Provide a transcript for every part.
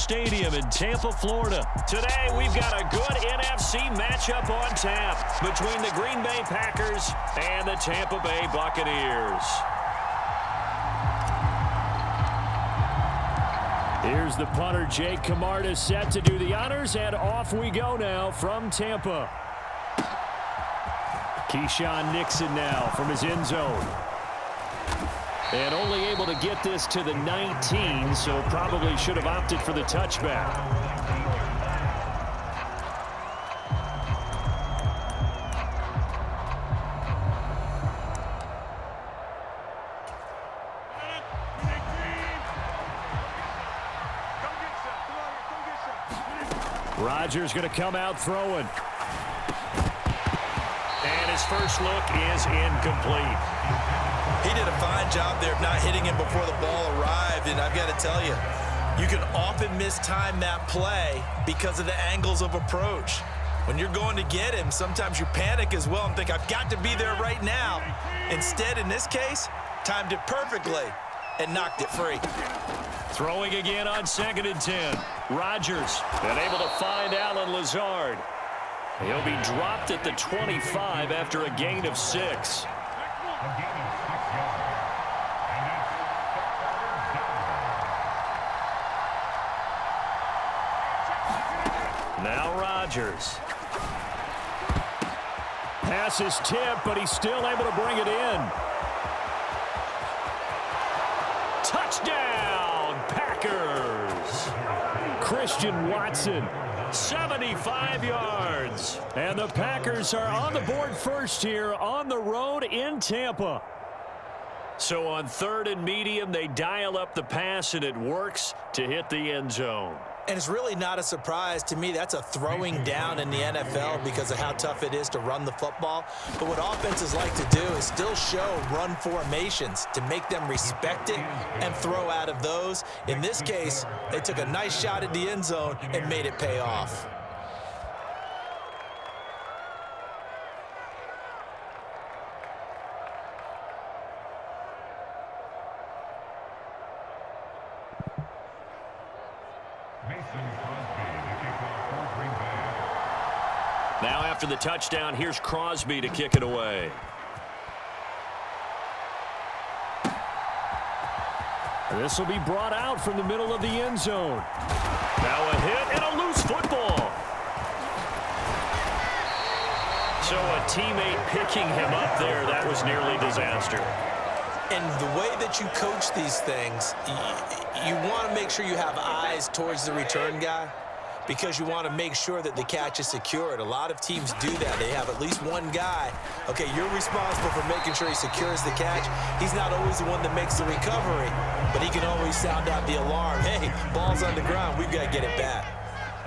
Stadium in Tampa, Florida. Today, we've got a good NFC matchup on tap between the Green Bay Packers and the Tampa Bay Buccaneers. Here's the punter, Jake Camarda, set to do the honors, and off we go now from Tampa. Keyshawn Nixon now from his end zone. And only able to get this to the 19, so probably should have opted for the touchback. Rodgers going to come out throwing. And his first look is incomplete. He did a fine job there of not hitting him before the ball arrived, and I've got to tell you, you can often mistime that play because of the angles of approach. When you're going to get him, sometimes you panic as well and think, I've got to be there right now. Instead, in this case, timed it perfectly and knocked it free. Throwing again on 2nd and 10. Rodgers and able to find Allen Lazard. He'll be dropped at the 25 after a gain of 6. Now Rodgers. Pass is tipped, but he's still able to bring it in. Touchdown, Packers! Christian Watson, 75 yards. And the Packers are on the board first here on the road in Tampa. So on 3rd and medium, they dial up the pass, and it works to hit the end zone. And it's really not a surprise to me. That's a throwing down in the NFL because of how tough it is to run the football. But what offenses like to do is still show run formations to make them respect it and throw out of those. In this case, they took a nice shot at the end zone and made it pay off. Now after the touchdown, here's Crosby to kick it away. This will be brought out from the middle of the end zone. Now a hit and a loose football. So a teammate picking him up there, that was nearly disaster. And the way that you coach these things, you want to make sure you have eyes towards the return guy, because you want to make sure that the catch is secured. A lot of teams do that. They have at least one guy. Okay, you're responsible for making sure he secures the catch. He's not always the one that makes the recovery, but he can always sound out the alarm. Hey, ball's on the ground. We've got to get it back.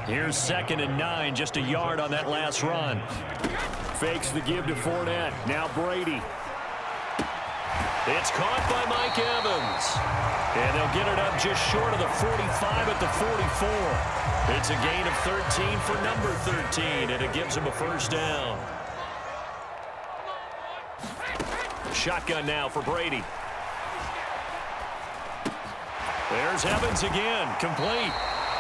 Here's 2nd and 9, just a yard on that last run. Fakes the give to Fournette. Now Brady. It's caught by Mike Evans. And they'll get it up just short of the 45 at the 44. It's a gain of 13 for number 13, and it gives him a first down. Shotgun now for Brady. There's Evans again, complete.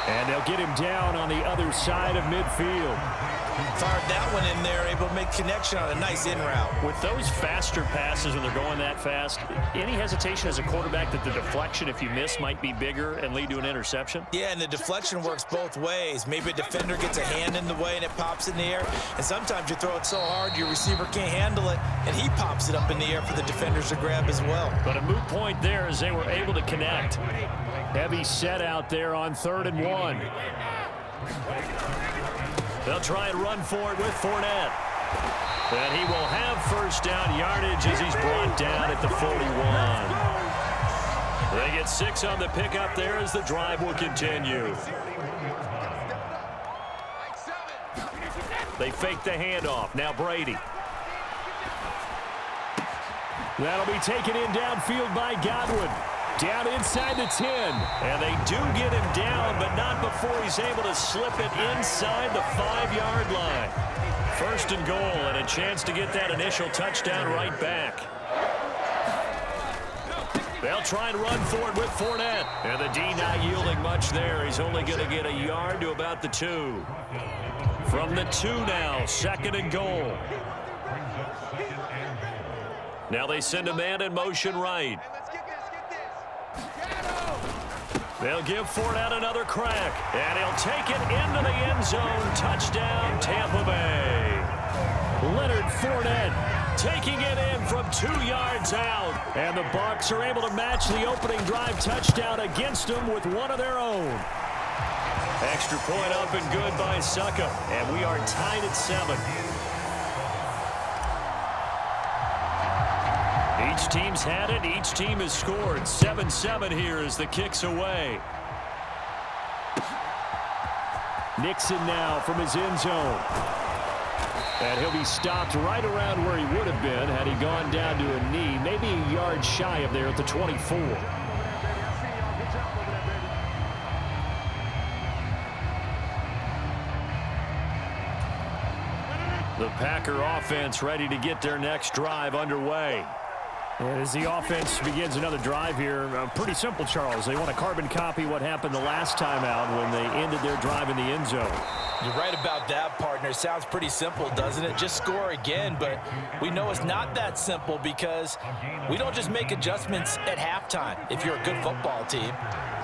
And they'll get him down on the other side of midfield. Fired that one in there, able to make connection on a nice in route. With those faster passes when they're going that fast, any hesitation as a quarterback that the deflection, if you miss, might be bigger and lead to an interception? Yeah, and the deflection works both ways. Maybe a defender gets a hand in the way and it pops in the air. And sometimes you throw it so hard your receiver can't handle it, and he pops it up in the air for the defenders to grab as well. But a moot point there as they were able to connect. Heavy set out there on 3rd and 1. They'll try and run for it with Fournette. And he will have first down yardage as he's brought down at the 41. They get 6 on the pickup there as the drive will continue. They fake the handoff. Now Brady. That'll be taken in downfield by Godwin. Down inside the 10. And they do get him down, but not before he's able to slip it inside the 5-yard line. 1st and goal, and a chance to get that initial touchdown right back. They'll try and run for it with Fournette. And the D not yielding much there. He's only going to get a yard to about the 2. From the 2 now, 2nd and goal. Now they send a man in motion right. They'll give Fournette another crack. And he'll take it into the end zone. Touchdown, Tampa Bay. Leonard Fournette taking it in from 2 yards out. And the Bucs are able to match the opening drive touchdown against them with one of their own. Extra point up and good by Suckup. And we are tied at 7. Each team's had it. Each team has scored. 7-7 here as the kick's away. Nixon now from his end zone. And he'll be stopped right around where he would have been had he gone down to a knee, maybe a yard shy of there at the 24. The Packer offense ready to get their next drive underway. As the offense begins another drive here, pretty simple, Charles. They want to carbon copy what happened the last time out when they ended their drive in the end zone. You're right about that, partner. Sounds pretty simple, doesn't it? Just score again, but we know it's not that simple because we don't just make adjustments at halftime if you're a good football team.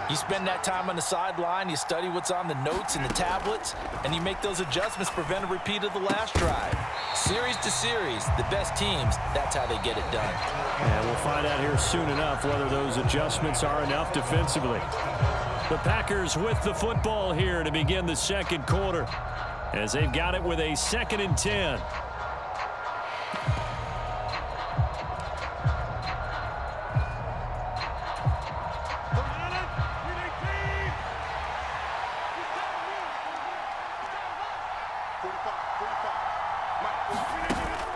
You spend that time on the sideline, you study what's on the notes and the tablets, and you make those adjustments, prevent a repeat of the last drive. Series to series, the best teams, that's how they get it done. And we'll find out here soon enough whether those adjustments are enough defensively. The Packers with the football here to begin the second quarter as they've got it with a 2nd and 10.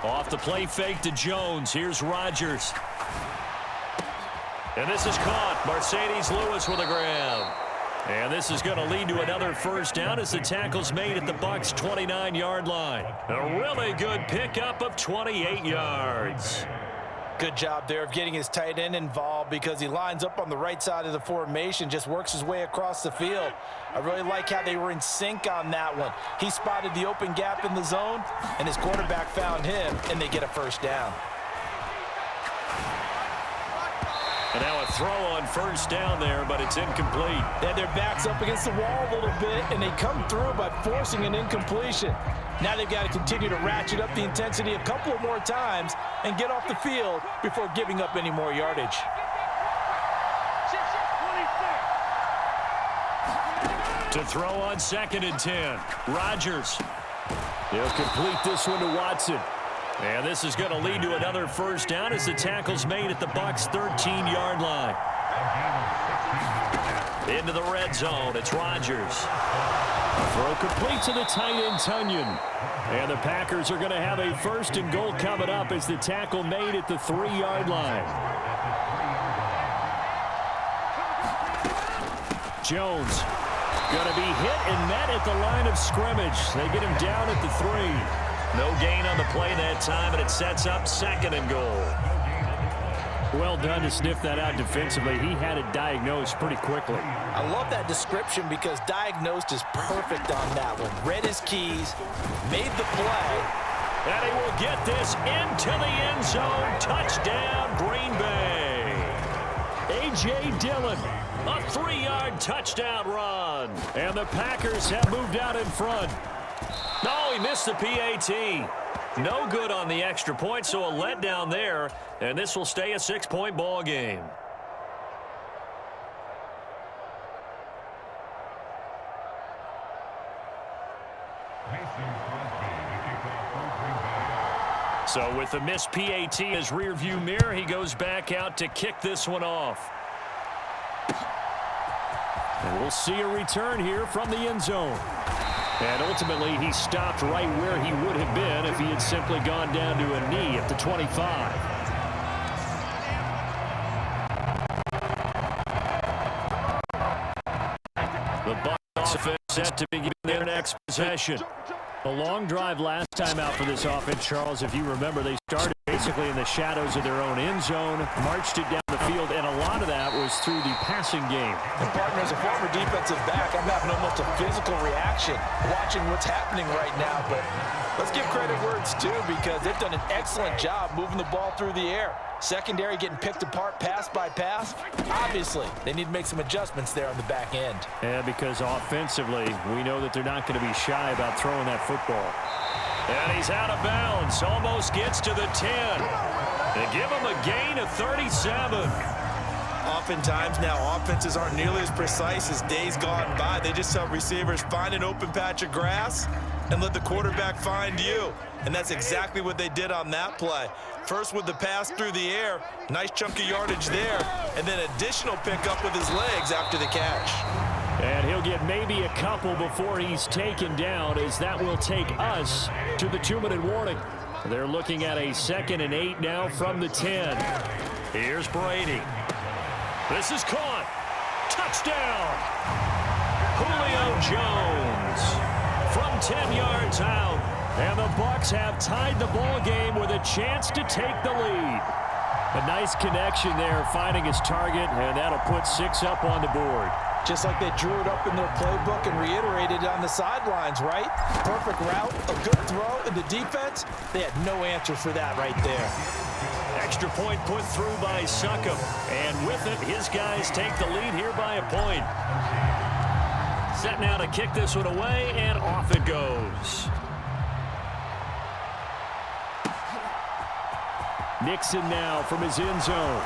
Off the play fake to Jones. Here's Rodgers. And this is caught. Mercedes Lewis with a grab. And this is going to lead to another first down as the tackle's made at the Bucs' 29-yard line. A really good pickup of 28 yards. Good job there of getting his tight end involved because he lines up on the right side of the formation, just works his way across the field. I really like how they were in sync on that one. He spotted the open gap in the zone, and his quarterback found him, and they get a first down. And now a throw on first down there, but it's incomplete. They had their backs up against the wall a little bit, and they come through by forcing an incompletion. Now they've got to continue to ratchet up the intensity a couple of more times and get off the field before giving up any more yardage. To throw on 2nd and 10. Rodgers. He'll complete this one to Watson. And this is going to lead to another first down as the tackle's made at the Bucs' 13-yard line. Into the red zone. It's Rodgers. Throw complete to the tight end, Tunyon. And the Packers are going to have a 1st and goal coming up as the tackle made at the 3-yard line. Jones going to be hit and met at the line of scrimmage. They get him down at the 3. No gain on the play that time, and it sets up 2nd and goal. Well done to sniff that out defensively. He had it diagnosed pretty quickly. I love that description because diagnosed is perfect on that one. Read his keys, made the play. And he will get this into the end zone. Touchdown, Green Bay. A.J. Dillon, a 3-yard touchdown run. And the Packers have moved out in front. No, he missed the PAT. No good on the extra point, so a letdown there. And this will stay a 6-point ball game. So with the missed PAT as rearview mirror, he goes back out to kick this one off. And we'll see a return here from the end zone. And ultimately, he stopped right where he would have been if he had simply gone down to a knee at the 25. The Bucs offense set to begin their next possession. A long drive last time out for this offense, Charles. If you remember, they started basically in the shadows of their own end zone, marched it down the field, and a lot of that was through the passing game. And partner, as a former defensive back, I'm having almost a physical reaction watching what's happening right now. But let's give credit where it's due, because they've done an excellent job moving the ball through the air. Secondary getting picked apart pass by pass. Obviously, they need to make some adjustments there on the back end. Yeah, because offensively, we know that they're not going to be shy about throwing that football. And he's out of bounds. Almost gets to the 10. They give him a gain of 37. Oftentimes now, offenses aren't nearly as precise as days gone by. They just have receivers find an open patch of grass and let the quarterback find you. And that's exactly what they did on that play. First with the pass through the air, nice chunk of yardage there, and then additional pickup with his legs after the catch. And he'll get maybe a couple before he's taken down, as that will take us to the 2-minute warning. They're looking at a 2nd and 8 now from the 10. Here's Brady. This is caught. Touchdown. Julio Jones from 10 yards out. And the Bucs have tied the ball game with a chance to take the lead. A nice connection there, finding his target, and that'll put 6 up on the board. Just like they drew it up in their playbook and reiterated on the sidelines, right? Perfect route, a good throw, and the defense, they had no answer for that right there. Extra point put through by Succop, and with it, his guys take the lead here by a point. Set now to kick this one away, and off it goes. Nixon now from his end zone.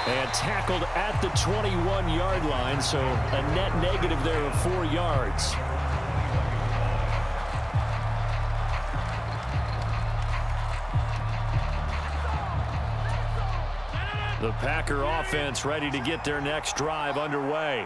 And tackled at the 21-yard line, so a net negative there of 4 yards. The Packer offense ready to get their next drive underway.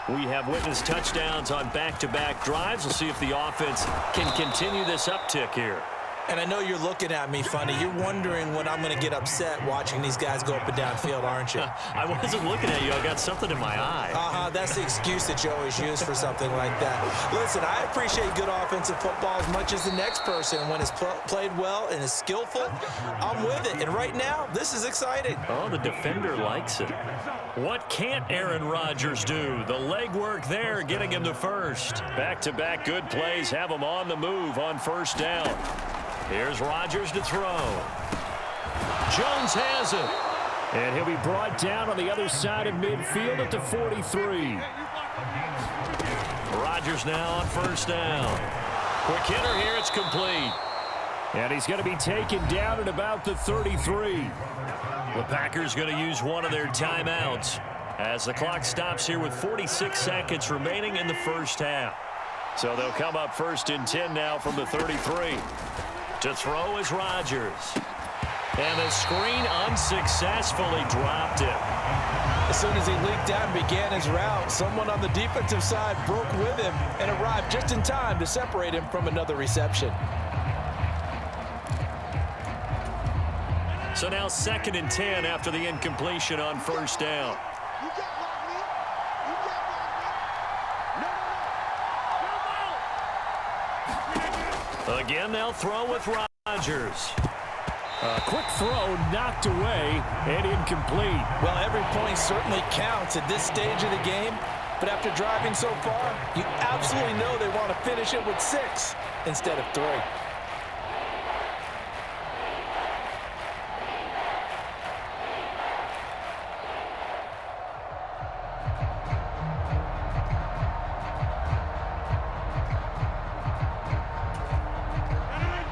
We have witnessed touchdowns on back-to-back drives. We'll see if the offense can continue this uptick here. And I know you're looking at me funny. You're wondering when I'm going to get upset watching these guys go up and down field, aren't you? I wasn't looking at you. I got something in my eye. That's the excuse that you always use for something like that. Listen, I appreciate good offensive football as much as the next person. When it's played well and is skillful, I'm with it. And right now, this is exciting. Oh, the defender likes it. What can't Aaron Rodgers do? The legwork there getting him to first. Back-to-back good plays have him on the move on first down. Here's Rodgers to throw. Jones has it. And he'll be brought down on the other side of midfield at the 43. Rodgers now on first down. Quick hitter here, it's complete. And he's going to be taken down at about the 33. The Packers going to use one of their timeouts as the clock stops here with 46 seconds remaining in the first half. So they'll come up 1st and 10 now from the 33. To throw is Rodgers. And the screen unsuccessfully dropped it. As soon as he leaked out and began his route, someone on the defensive side broke with him and arrived just in time to separate him from another reception. So now 2nd and 10 after the incompletion on first down. Again, they'll throw with Rodgers. A quick throw knocked away and incomplete. Well, every point certainly counts at this stage of the game, but after driving so far, you absolutely know they want to finish it with 6 instead of 3.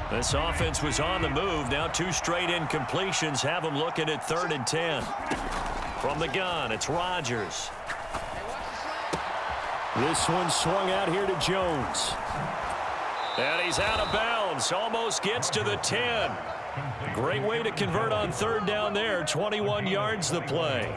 This offense was on the move. Now 2 straight incompletions have them looking at 3rd and 10. From the gun, it's Rodgers. This one swung out here to Jones. And he's out of bounds. Almost gets to the 10. Great way to convert on 3rd down there. 21 yards the play.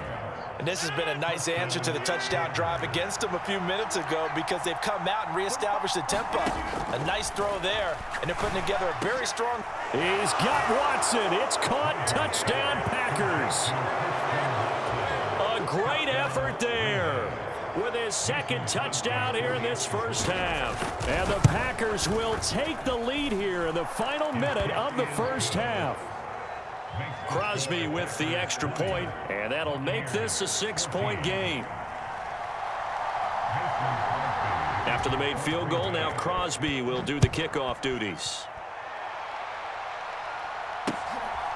And this has been a nice answer to the touchdown drive against them a few minutes ago, because they've come out and reestablished the tempo. A nice throw there, and they're putting together a very strong... He's got Watson. It's caught. Touchdown, Packers. A great effort there with his 2nd touchdown here in this first half. And the Packers will take the lead here in the final minute of the first half. Crosby with the extra point, and that'll make this a 6-point game. After the made field goal, now Crosby will do the kickoff duties.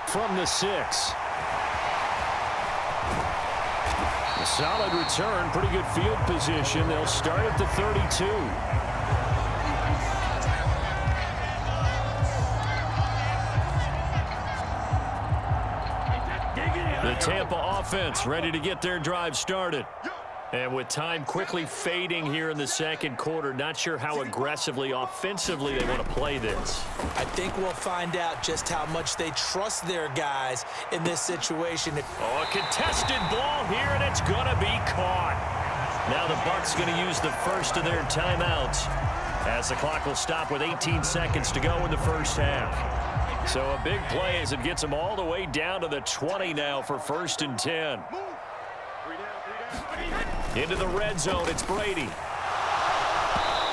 From the 6. A solid return, pretty good field position. They'll start at the 32. The Tampa offense ready to get their drive started. And with time quickly fading here in the second quarter, not sure how aggressively, offensively they want to play this. I think we'll find out just how much they trust their guys in this situation. Oh, a contested ball here, and it's going to be caught. Now the Bucs going to use the first of their timeouts as the clock will stop with 18 seconds to go in the first half. So a big play as it gets them all the way down to the 20 now for 1st and 10. Into the red zone, it's Brady.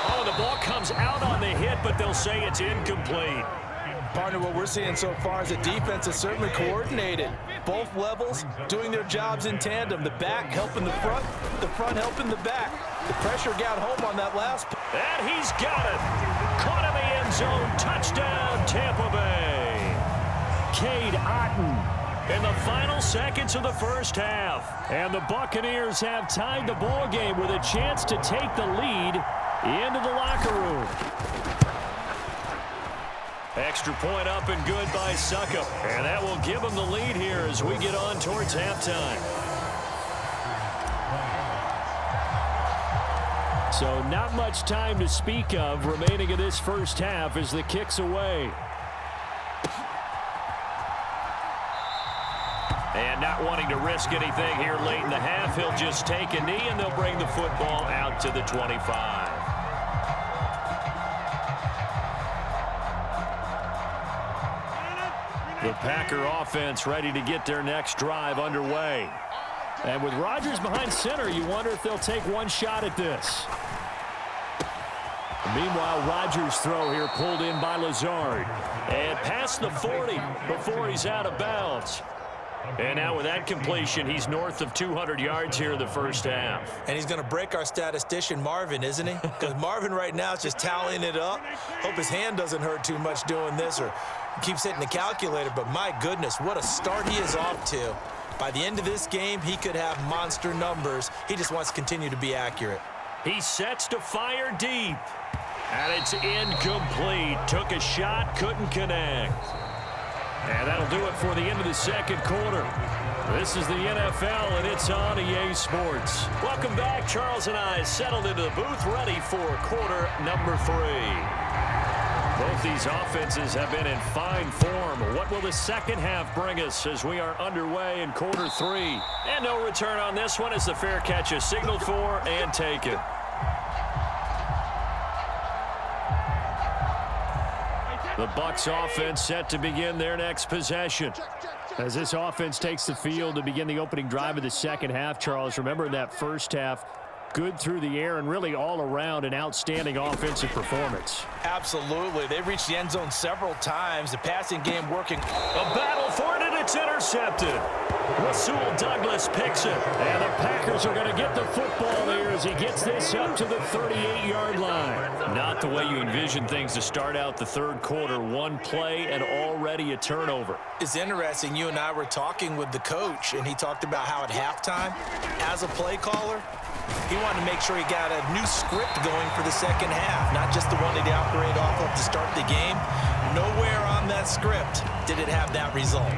Oh, the ball comes out on the hit, but they'll say it's incomplete. Partner, what we're seeing so far is the defense is certainly coordinated. Both levels doing their jobs in tandem. The back helping the front helping the back. The pressure got home on that last. And he's got it. Caught in the end zone. Touchdown, Tampa Bay. Cade Otton in the final seconds of the first half. And the Buccaneers have tied the ball game with a chance to take the lead into the locker room. Extra point up and good by Suckup. And that will give them the lead here as we get on towards halftime. So not much time to speak of remaining in this first half as the kick's away. And not wanting to risk anything here late in the half, he'll just take a knee and they'll bring the football out to the 25. The Packer offense ready to get their next drive underway. And with Rodgers behind center, you wonder if they'll take one shot at this. Meanwhile, Rodgers' throw here pulled in by Lazard. And past the 40 before he's out of bounds. And now with that completion, he's north of 200 yards here in the first half. And he's going to break our statistician, Marvin, isn't he? Because Marvin right now is just tallying it up. Hope his hand doesn't hurt too much doing this or keeps hitting the calculator. But my goodness, what a start he is off to. By the end of this game, he could have monster numbers. He just wants to continue to be accurate. He sets to fire deep. And it's incomplete. Took a shot, couldn't connect. And that'll do it for the end of the second quarter. This is the NFL, and it's on EA Sports. Welcome back. Charles and I settled into the booth, ready for quarter number 3. Both these offenses have been in fine form. What will the second half bring us as we are underway in quarter 3? And no return on this one as the fair catch is signaled for and taken. The Bucs offense set to begin their next possession. As this offense takes the field to begin the opening drive of the second half, Charles, remember in that first half, good through the air and really all around an outstanding offensive performance. Absolutely. They've reached the end zone several times. The passing game working. A battle for it, and it's intercepted. Rasul Douglas picks it. And the Packers are going to get the football there as he gets this up to the 38-yard line. Not the way you envision things to start out the third quarter. One play and already a turnover. It's interesting. You and I were talking with the coach, and he talked about how at halftime, as a play caller, he wanted to make sure he got a new script going for the second half, not just the one that he operated off of to start the game. Nowhere on that script did it have that result.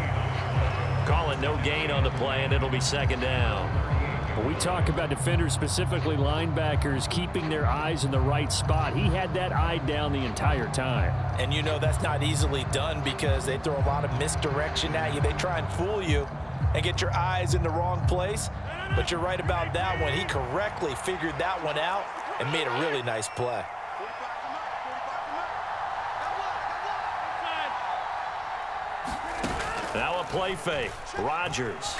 Call it no gain on the play, and it'll be second down. When we talk about defenders, specifically linebackers, keeping their eyes in the right spot, he had that eye down the entire time. And you know that's not easily done because they throw a lot of misdirection at you. They try and fool you and get your eyes in the wrong place. But you're right about that one. He correctly figured that one out and made a really nice play. Now a play fake. Rodgers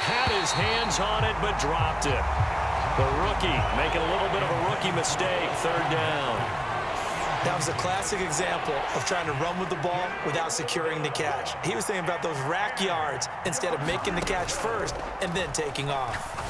had his hands on it but dropped it. The rookie making a little bit of a rookie mistake. Third down. That was a classic example of trying to run with the ball without securing the catch. He was thinking about those rack yards instead of making the catch first and then taking off.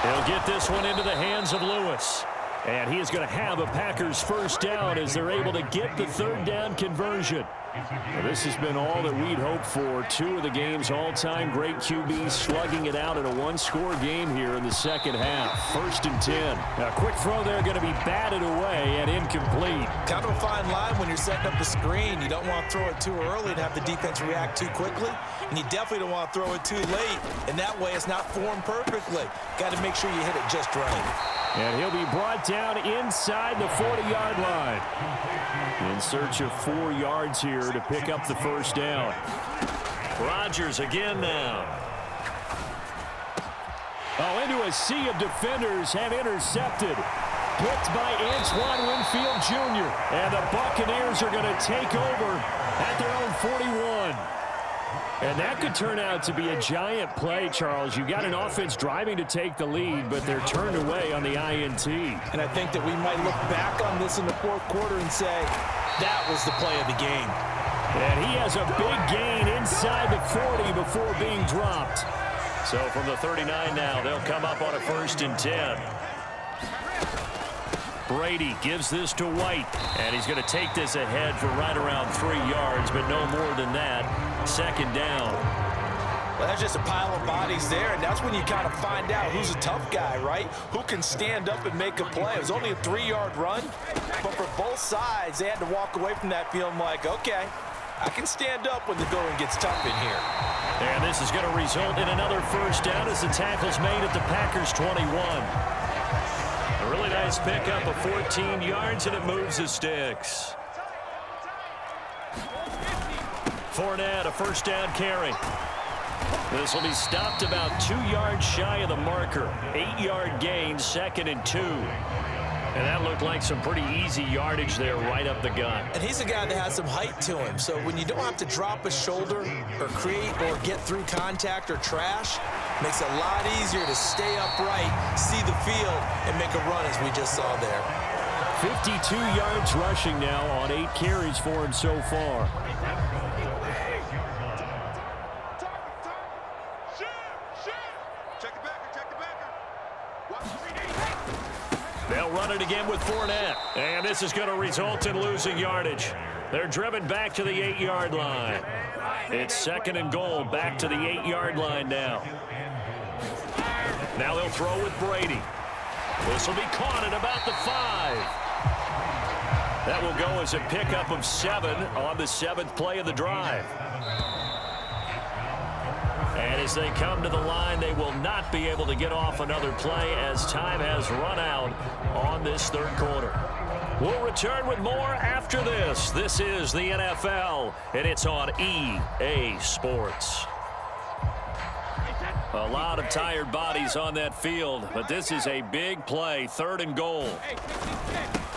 He'll get this one into the hands of Lewis. And he is going to have a Packers first down as they're able to get the third down conversion. Well, this has been all that we'd hoped for. Two of the game's all-time great QBs slugging it out in a one-score game here in the second half. 1st and 10. Now, quick throw there going to be batted away and incomplete. Kind of a fine line when you're setting up the screen. You don't want to throw it too early and have the defense react too quickly. And you definitely don't want to throw it too late. And that way it's not formed perfectly. Got to make sure you hit it just right. And he'll be brought down inside the 40-yard line. In search of 4 yards here to pick up the first down. Rodgers again now. Oh, into a sea of defenders have intercepted. Picked by Antoine Winfield Jr. And the Buccaneers are going to take over at their own 41. And that could turn out to be a giant play, Charles. You got an offense driving to take the lead, but they're turned away on the INT. And I think that we might look back on this in the fourth quarter and say, that was the play of the game. And he has a big gain inside the 40 before being dropped. So from the 39 now, they'll come up on a 1st and 10. Brady gives this to White, and he's going to take this ahead for right around 3 yards, but no more than that. 2nd down. Well, that's just a pile of bodies there, and that's when you kind of find out who's a tough guy, right? Who can stand up and make a play. It was only a 3-yard run, but for both sides, they had to walk away from that feeling like, okay, I can stand up when the going gets tough in here. And this is going to result in another first down as the tackle's made at the Packers' 21. A really nice pickup of 14 yards, and it moves the sticks. Fournette, a first down carry. This will be stopped about 2 yards shy of the marker. 8-yard gain, 2nd and 2. And that looked like some pretty easy yardage there right up the gut. And he's a guy that has some height to him. So when you don't have to drop a shoulder or create or get through contact or trash, makes it a lot easier to stay upright, see the field, and make a run as we just saw there. 52 yards rushing now on 8 carries for him so far. They'll run it again with Fournette. And this is going to result in losing yardage. They're driven back to the 8-yard line. It's 2nd and goal, back to the 8-yard line now. Now they'll throw with Brady. This will be caught at about the 5. That will go as a pickup of 7 on the 7th play of the drive. And as they come to the line, they will not be able to get off another play as time has run out on this 3rd quarter. We'll return with more after this. This is the NFL, and it's on EA Sports. A lot of tired bodies on that field, but this is a big play, 3rd and goal.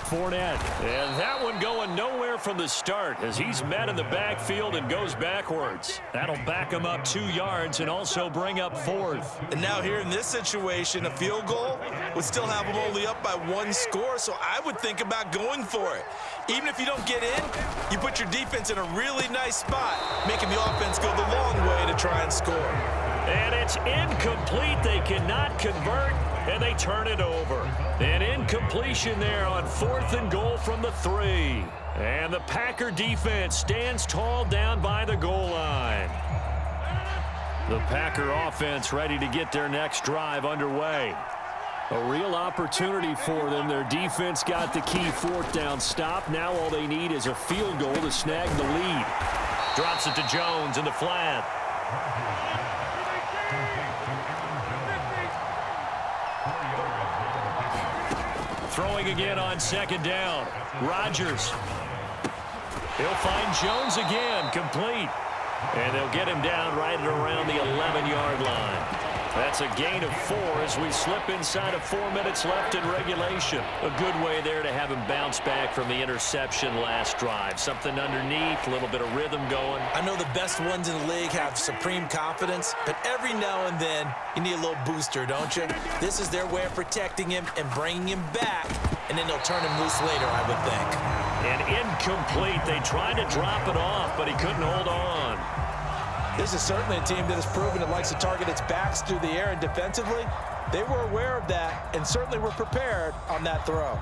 Fournette, and that one going nowhere from the start as he's met in the backfield and goes backwards. That'll back him up 2 yards and also bring up 4th. And now here in this situation, a field goal would still have them only up by 1 score, so I would think about going for it. Even if you don't get in, you put your defense in a really nice spot, making the offense go the long way to try and score. And it's incomplete. They cannot convert, and they turn it over. An incompletion there on 4th and goal from the 3. And the Packer defense stands tall down by the goal line. The Packer offense ready to get their next drive underway. A real opportunity for them. Their defense got the key 4th down stop. Now all they need is a field goal to snag the lead. Drops it to Jones in the flat. Throwing again on 2nd down. Rodgers. He'll find Jones again, complete. And they'll get him down right at around the 11-yard line. That's a gain of 4 as we slip inside of 4 minutes left in regulation. A good way there to have him bounce back from the interception last drive. Something underneath, a little bit of rhythm going. I know the best ones in the league have supreme confidence, but every now and then you need a little booster, don't you? This is their way of protecting him and bringing him back, and then they'll turn him loose later, I would think. And incomplete. They tried to drop it off, but he couldn't hold on. This is certainly a team that has proven it likes to target its backs through the air, and defensively, they were aware of that and certainly were prepared on that throw.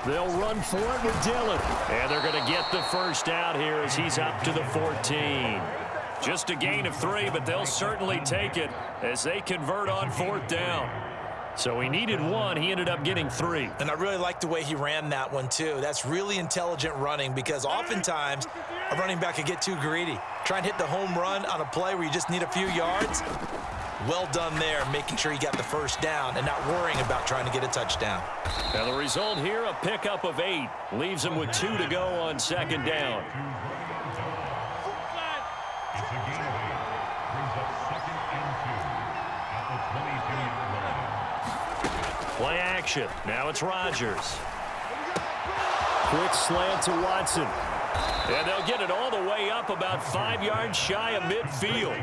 They'll run for it with Dillon. And they're going to get the first down here as he's up to the 14. Just a gain of 3, but they'll certainly take it as they convert on 4th down. So he needed 1. He ended up getting 3. And I really like the way he ran that one, too. That's really intelligent running because oftentimes a running back can get too greedy. Try and hit the home run on a play where you just need a few yards. Well done there, making sure he got the first down and not worrying about trying to get a touchdown. Now the result here, a pickup of 8. Leaves him with 2 to go on 2nd down. Play action. Now it's Rodgers. Quick slant to Watson. And they'll get it all the way up about 5 yards shy of midfield.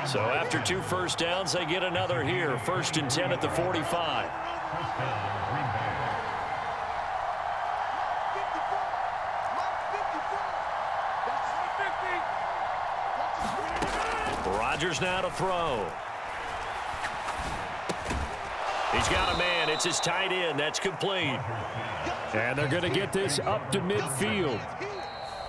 So after 2 first downs, they get another here. 1st and 10 at the 45. Rodgers now to throw. He's got a man. It's his tight end. That's complete. And they're going to get this up to midfield.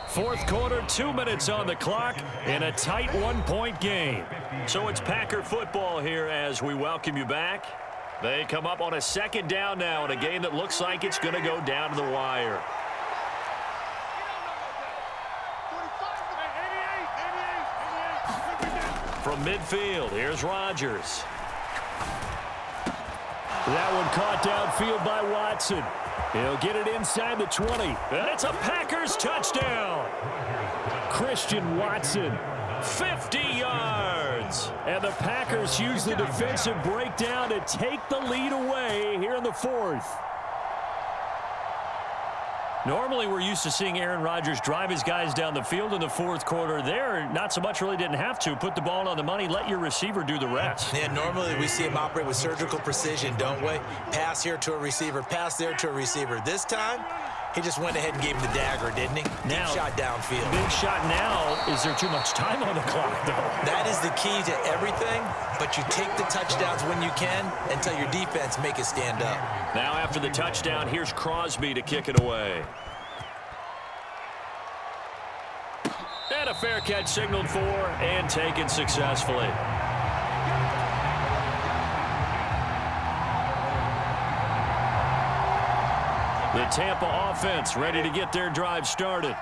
4th quarter, 2 minutes on the clock in a tight 1-point game. So it's Packer football here as we welcome you back. They come up on a 2nd down now in a game that looks like it's going to go down to the wire. From midfield, here's Rodgers. That one caught downfield by Watson. He'll get it inside the 20. And it's a Packers touchdown. Christian Watson, 50 yards. And the Packers use the defensive breakdown to take the lead away here in the 4th. Normally, we're used to seeing Aaron Rodgers drive his guys down the field in the 4th quarter. There, not so much, really didn't have to. Put the ball on the money, let your receiver do the rest. Yeah, normally we see him operate with surgical precision, don't we? Pass here to a receiver, pass there to a receiver. This time, he just went ahead and gave him the dagger, didn't he? Deep shot downfield. Big shot now. Is there too much time on the clock, though? That is the key to everything, but you take the touchdowns when you can and tell your defense make it stand up. Now after the touchdown, here's Crosby to kick it away. And a fair catch signaled for and taken successfully. The Tampa offense ready to get their drive started.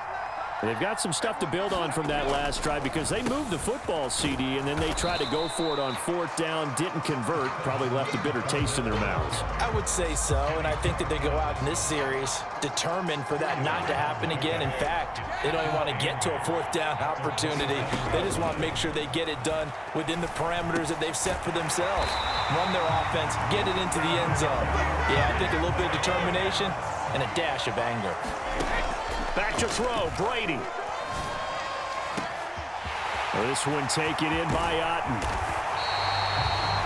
They've got some stuff to build on from that last drive because they moved the football, CD, and then they tried to go for it on 4th down, didn't convert, probably left a bitter taste in their mouths. I would say so, and I think that they go out in this series determined for that not to happen again. In fact, they don't even want to get to a 4th down opportunity. They just want to make sure they get it done within the parameters that they've set for themselves. Run their offense, get it into the end zone. Yeah, I think a little bit of determination and a dash of anger. Back to throw, Brady. This one taken in by Otten.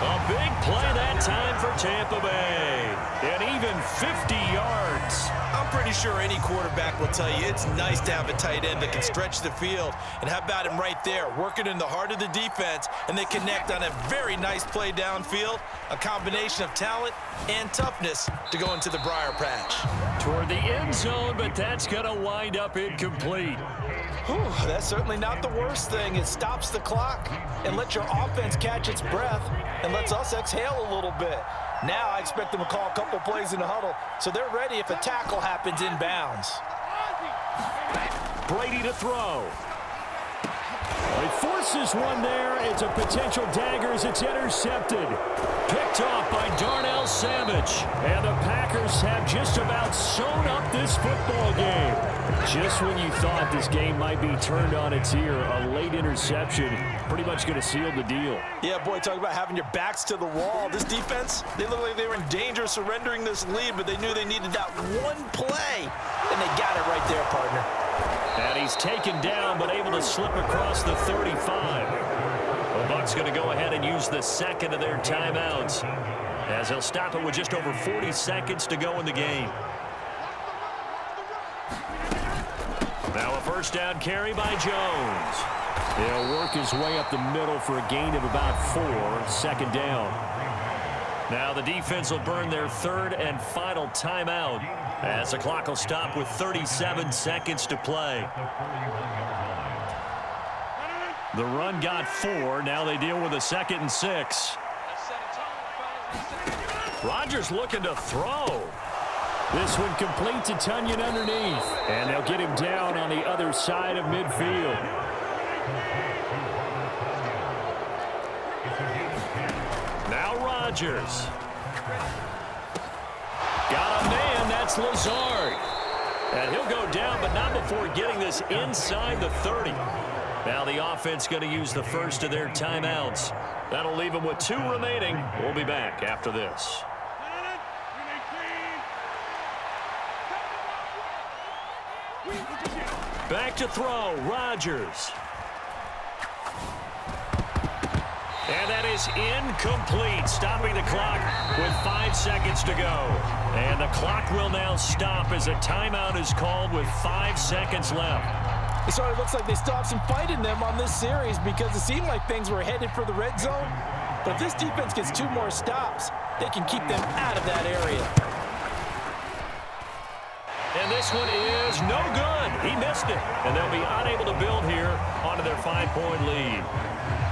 A big play that time for Tampa Bay. And even 50 yards. I'm pretty sure any quarterback will tell you it's nice to have a tight end that can stretch the field. And how about him right there, working in the heart of the defense, and they connect on a very nice play downfield, a combination of talent and toughness to go into the briar patch. Toward the end zone, but that's going to wind up incomplete. Whew, that's certainly not the worst thing. It stops the clock and lets your offense catch its breath and lets us exhale a little bit. Now I expect them to call a couple plays in the huddle, so they're ready if a tackle happens inbounds. Brady to throw. They forces one there. It's a potential dagger as it's intercepted. Picked off by Darnell Savage. And the Packers have just about sewn up this football game. Just when you thought this game might be turned on its ear, a late interception pretty much going to seal the deal. Yeah, boy, talk about having your backs to the wall. This defense, they look like they were in danger of surrendering this lead, but they knew they needed that one play, and they got it right there, partner. And he's taken down, but able to slip across the 35. The Bucs going to go ahead and use the second of their timeouts, as they'll stop it with just over 40 seconds to go in the game. Now a first down carry by Jones. He'll work his way up the middle for a gain of about 4, second down. Now the defense will burn their third and final timeout as the clock will stop with 37 seconds to play. The run got 4. Now they deal with a 2nd and 6. Rodgers looking to throw. This one complete to Tunyon underneath. And they'll get him down on the other side of midfield. Now Rodgers. Got a man, that's Lazard. And he'll go down, but not before getting this inside the 30. Now the offense going to use the first of their timeouts. That'll leave them with 2 remaining. We'll be back after this. Back to throw, Rodgers. And that is incomplete, stopping the clock with 5 seconds to go. And the clock will now stop as a timeout is called with 5 seconds left. It sort of looks like they still have some fight in them on this series because it seemed like things were headed for the red zone. But if this defense gets 2 more stops, they can keep them out of that area. And this one is no good. He missed it. And they'll be unable to build here onto their 5-point lead.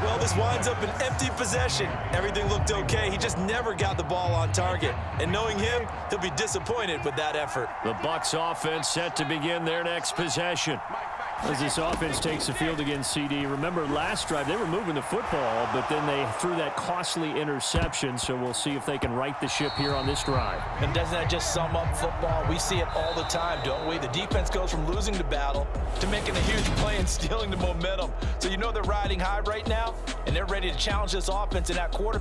Well, this winds up an empty possession. Everything looked okay. He just never got the ball on target. And knowing him, he'll be disappointed with that effort. The Bucs offense set to begin their next possession. As this offense takes the field against CD, remember last drive they were moving the football, but then they threw that costly interception, so we'll see if they can right the ship here on this drive. And doesn't that just sum up football? We see it all the time, don't we? The defense goes from losing the battle to making a huge play and stealing the momentum. So you know they're riding high right now, and they're ready to challenge this offense in that quarter.